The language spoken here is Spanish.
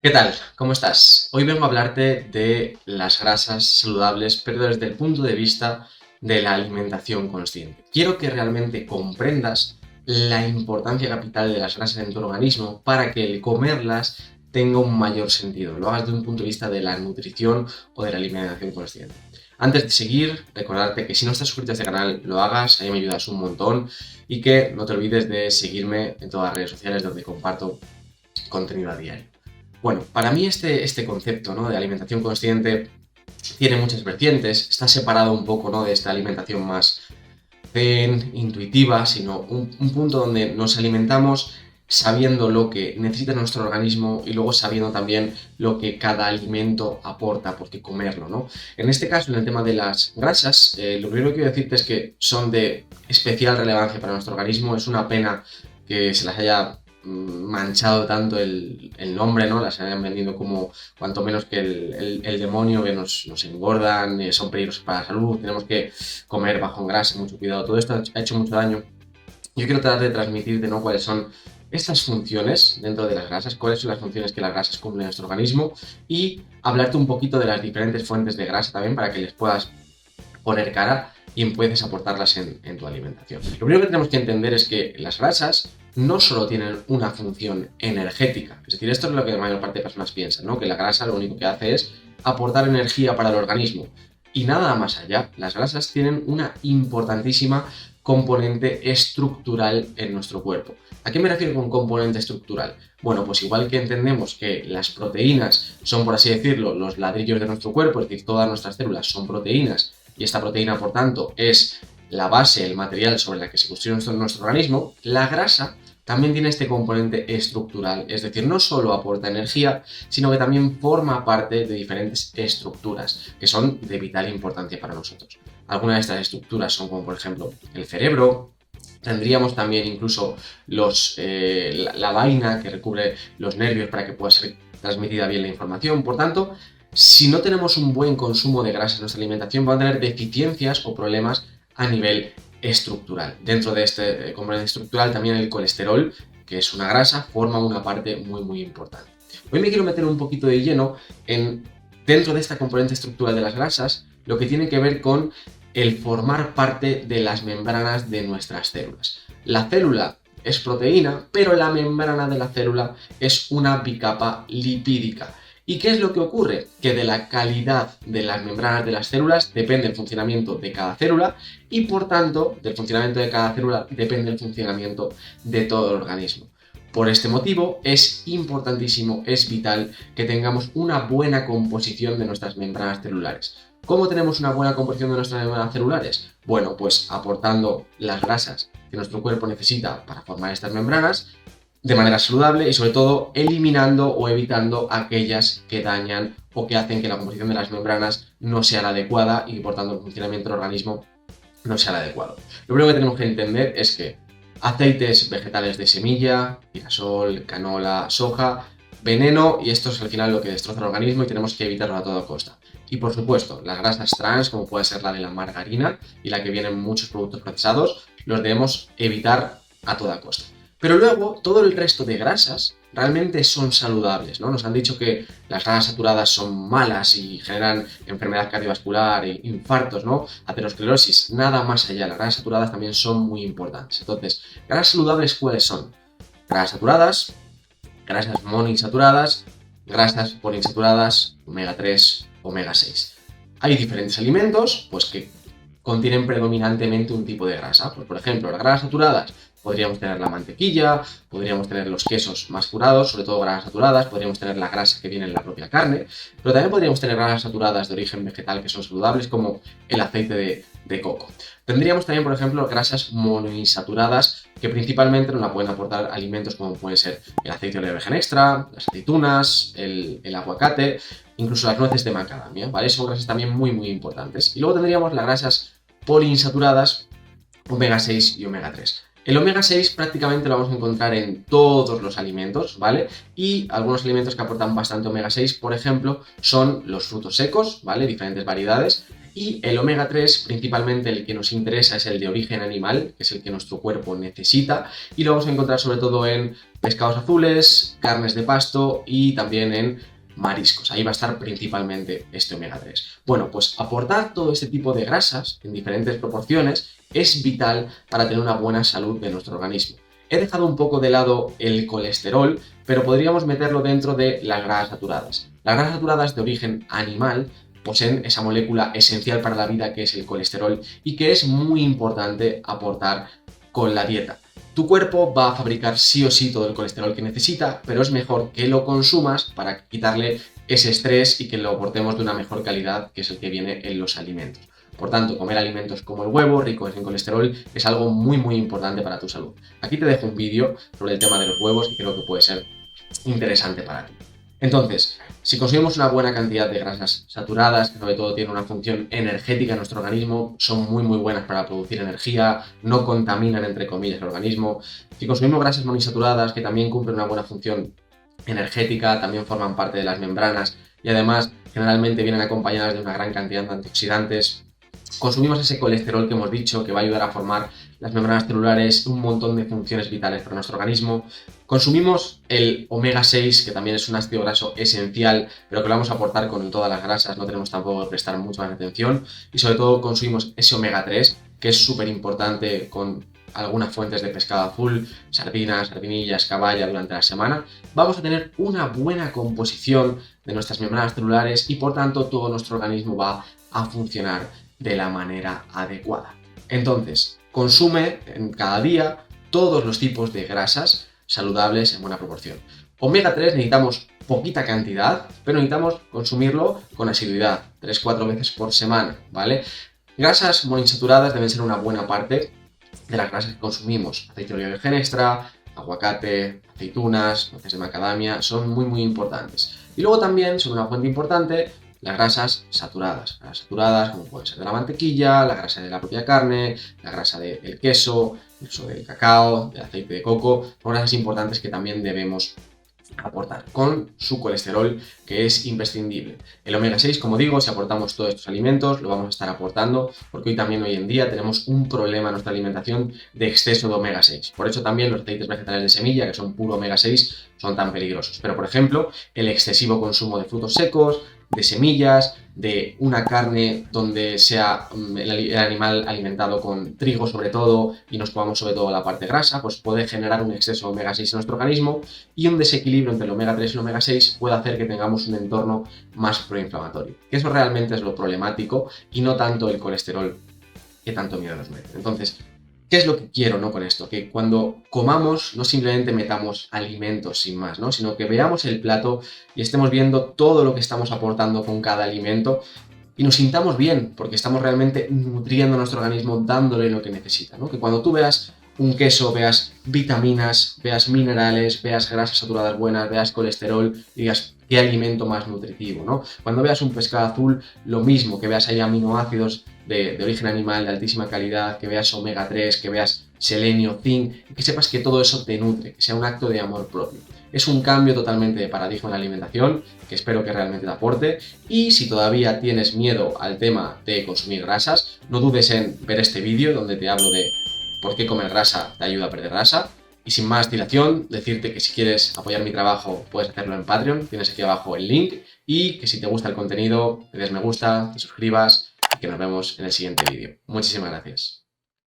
¿Qué tal? ¿Cómo estás? Hoy vengo a hablarte de las grasas saludables, pero desde el punto de vista de la alimentación consciente. Quiero que realmente comprendas la importancia capital de las grasas en tu organismo para que el comerlas tenga un mayor sentido. Lo hagas desde un punto de vista de la nutrición o de la alimentación consciente. Antes de seguir, recordarte que si no estás suscrito a este canal, lo hagas, ahí me ayudas un montón y que no te olvides de seguirme en todas las redes sociales donde comparto contenido a diario. Bueno, para mí este concepto, ¿no?, de alimentación consciente tiene muchas vertientes, está separado un poco, ¿no?, de esta alimentación más zen, intuitiva, sino un punto donde nos alimentamos sabiendo lo que necesita nuestro organismo y luego sabiendo también lo que cada alimento aporta, por qué comerlo, ¿no? En este caso, en el tema de las grasas, lo primero que quiero decirte es que son de especial relevancia para nuestro organismo. Es una pena que se las haya manchado tanto el nombre, ¿no? Las hayan vendido como cuanto menos que el demonio, que nos engordan, son peligrosos para la salud, tenemos que comer bajo en grasa, mucho cuidado. Todo esto ha hecho mucho daño. Yo quiero tratar de transmitirte, ¿no?, cuáles son estas funciones dentro de las grasas, cuáles son las funciones que las grasas cumplen en nuestro organismo y hablarte un poquito de las diferentes fuentes de grasa también para que les puedas poner cara y puedes aportarlas en tu alimentación. Lo primero que tenemos que entender es que las grasas no solo tienen una función energética, es decir, esto es lo que la mayor parte de personas piensan, ¿no?, que la grasa lo único que hace es aportar energía para el organismo. Y nada más allá, las grasas tienen una importantísima componente estructural en nuestro cuerpo. ¿A qué me refiero con componente estructural? Bueno, pues igual que entendemos que las proteínas son, por así decirlo, los ladrillos de nuestro cuerpo, es decir, todas nuestras células son proteínas, y esta proteína, por tanto, es la base, el material sobre el que se construye nuestro organismo, la grasa también tiene este componente estructural, es decir, no solo aporta energía, sino que también forma parte de diferentes estructuras que son de vital importancia para nosotros. Algunas de estas estructuras son como, por ejemplo, el cerebro. Tendríamos también incluso la vaina que recubre los nervios para que pueda ser transmitida bien la información. Por tanto, si no tenemos un buen consumo de grasa en nuestra alimentación, van a tener deficiencias o problemas a nivel estructural. Dentro de este componente estructural también el colesterol, que es una grasa, forma una parte muy importante. Hoy me quiero meter un poquito de lleno dentro de esta componente estructural de las grasas, lo que tiene que ver con el formar parte de las membranas de nuestras células. La célula es proteína, pero la membrana de la célula es una bicapa lipídica. ¿Y qué es lo que ocurre? Que de la calidad de las membranas de las células depende el funcionamiento de cada célula y, por tanto, del funcionamiento de cada célula depende el funcionamiento de todo el organismo. Por este motivo es importantísimo, es vital que tengamos una buena composición de nuestras membranas celulares. ¿Cómo tenemos una buena composición de nuestras membranas celulares? Bueno, pues aportando las grasas que nuestro cuerpo necesita para formar estas membranas de manera saludable y, sobre todo, eliminando o evitando aquellas que dañan o que hacen que la composición de las membranas no sea la adecuada y, por tanto, el funcionamiento del organismo no sea el adecuado. Lo primero que tenemos que entender es que aceites vegetales de semilla, girasol, canola, soja, veneno, y esto es al final lo que destroza el organismo y tenemos que evitarlo a toda costa. Y por supuesto, las grasas trans, como puede ser la de la margarina y la que viene en muchos productos procesados, los debemos evitar a toda costa. Pero luego, todo el resto de grasas realmente son saludables, ¿no? Nos han dicho que las grasas saturadas son malas y generan enfermedad cardiovascular e infartos, ¿no?, aterosclerosis. Nada más allá, las grasas saturadas también son muy importantes. Entonces, ¿grasas saludables cuáles son? Grasas saturadas, grasas monoinsaturadas, grasas poliinsaturadas, omega 3, omega 6. Hay diferentes alimentos, pues, que contienen predominantemente un tipo de grasa. Pues, por ejemplo, las grasas saturadas, podríamos tener la mantequilla, podríamos tener los quesos más curados, sobre todo grasas saturadas, podríamos tener la grasa que viene en la propia carne, pero también podríamos tener grasas saturadas de origen vegetal que son saludables, como el aceite de coco. Tendríamos también, por ejemplo, grasas monoinsaturadas, que principalmente nos la pueden aportar alimentos como puede ser el aceite de oliva virgen extra, las aceitunas, el aguacate, incluso las nueces de macadamia, ¿vale? Son grasas también muy importantes. Y luego tendríamos las grasas poliinsaturadas, omega 6 y omega 3. El omega 6 prácticamente lo vamos a encontrar en todos los alimentos, ¿vale? Y algunos alimentos que aportan bastante omega 6, por ejemplo, son los frutos secos, ¿vale? Diferentes variedades. Y el omega 3, principalmente el que nos interesa, es el de origen animal, que es el que nuestro cuerpo necesita, y lo vamos a encontrar sobre todo en pescados azules, carnes de pasto y también en mariscos. Ahí va a estar principalmente este omega 3. Bueno, pues aportar todo este tipo de grasas en diferentes proporciones es vital para tener una buena salud de nuestro organismo. He dejado un poco de lado el colesterol, pero podríamos meterlo dentro de las grasas saturadas. Las grasas saturadas de origen animal poseen esa molécula esencial para la vida que es el colesterol y que es muy importante aportar con la dieta. Tu cuerpo va a fabricar sí o sí todo el colesterol que necesita, pero es mejor que lo consumas para quitarle ese estrés y que lo aportemos de una mejor calidad, que es el que viene en los alimentos. Por tanto, comer alimentos como el huevo, ricos en colesterol, es algo muy importante para tu salud. Aquí te dejo un vídeo sobre el tema de los huevos que creo que puede ser interesante para ti. Entonces, si consumimos una buena cantidad de grasas saturadas, que sobre todo tienen una función energética en nuestro organismo, son muy buenas para producir energía, no contaminan entre comillas el organismo. Si consumimos grasas monoinsaturadas, que también cumplen una buena función energética, también forman parte de las membranas y además generalmente vienen acompañadas de una gran cantidad de antioxidantes, consumimos ese colesterol que hemos dicho que va a ayudar a formar las membranas celulares, un montón de funciones vitales para nuestro organismo. Consumimos el omega 6, que también es un ácido graso esencial, pero que lo vamos a aportar con todas las grasas, no tenemos tampoco que prestar mucha más atención. Y sobre todo consumimos ese omega 3, que es súper importante con algunas fuentes de pescado azul, sardinas, sardinillas, caballa durante la semana. Vamos a tener una buena composición de nuestras membranas celulares y por tanto todo nuestro organismo va a funcionar de la manera adecuada. Entonces, consume en cada día todos los tipos de grasas saludables en buena proporción. Omega 3 necesitamos poquita cantidad, pero necesitamos consumirlo con asiduidad, 3-4 veces por semana, ¿vale? Grasas monoinsaturadas deben ser una buena parte de las grasas que consumimos. Aceite de oliva virgen extra, aguacate, aceitunas, nueces de macadamia, son muy importantes. Y luego también son una fuente importante las grasas saturadas. Grasas saturadas como pueden ser de la mantequilla, la grasa de la propia carne, la grasa del queso, incluso del cacao, del aceite de coco. Son grasas importantes que también debemos aportar con su colesterol, que es imprescindible. El omega 6, como digo, si aportamos todos estos alimentos, lo vamos a estar aportando, porque hoy en día tenemos un problema en nuestra alimentación de exceso de omega 6. Por eso también los aceites vegetales de semilla, que son puro omega 6, son tan peligrosos. Pero, por ejemplo, el excesivo consumo de frutos secos, de semillas, de una carne donde sea el animal alimentado con trigo sobre todo y nos comamos sobre todo la parte grasa, pues puede generar un exceso de omega 6 en nuestro organismo y un desequilibrio entre el omega 3 y el omega 6 puede hacer que tengamos un entorno más proinflamatorio. Eso realmente es lo problemático y no tanto el colesterol que tanto miedo nos mete. Entonces, ¿qué es lo que quiero, ¿no? Con esto? Que cuando comamos no simplemente metamos alimentos sin más, ¿no? Sino que veamos el plato y estemos viendo todo lo que estamos aportando con cada alimento y nos sintamos bien, porque estamos realmente nutriendo a nuestro organismo, dándole lo que necesita, ¿no? Que cuando tú veas un queso, veas vitaminas, veas minerales, veas grasas saturadas buenas, veas colesterol y digas qué alimento más nutritivo, ¿no? Cuando veas un pescado azul, lo mismo, que veas ahí aminoácidos de origen animal de altísima calidad, que veas omega 3, que veas selenio, zinc, y que sepas que todo eso te nutre, que sea un acto de amor propio. Es un cambio totalmente de paradigma en la alimentación, que espero que realmente te aporte, y si todavía tienes miedo al tema de consumir grasas, no dudes en ver este vídeo donde te hablo de por qué comer grasa te ayuda a perder grasa. Y sin más dilación, decirte que si quieres apoyar mi trabajo puedes hacerlo en Patreon, tienes aquí abajo el link, y que si te gusta el contenido, le des me gusta, te suscribas y que nos vemos en el siguiente vídeo. Muchísimas gracias.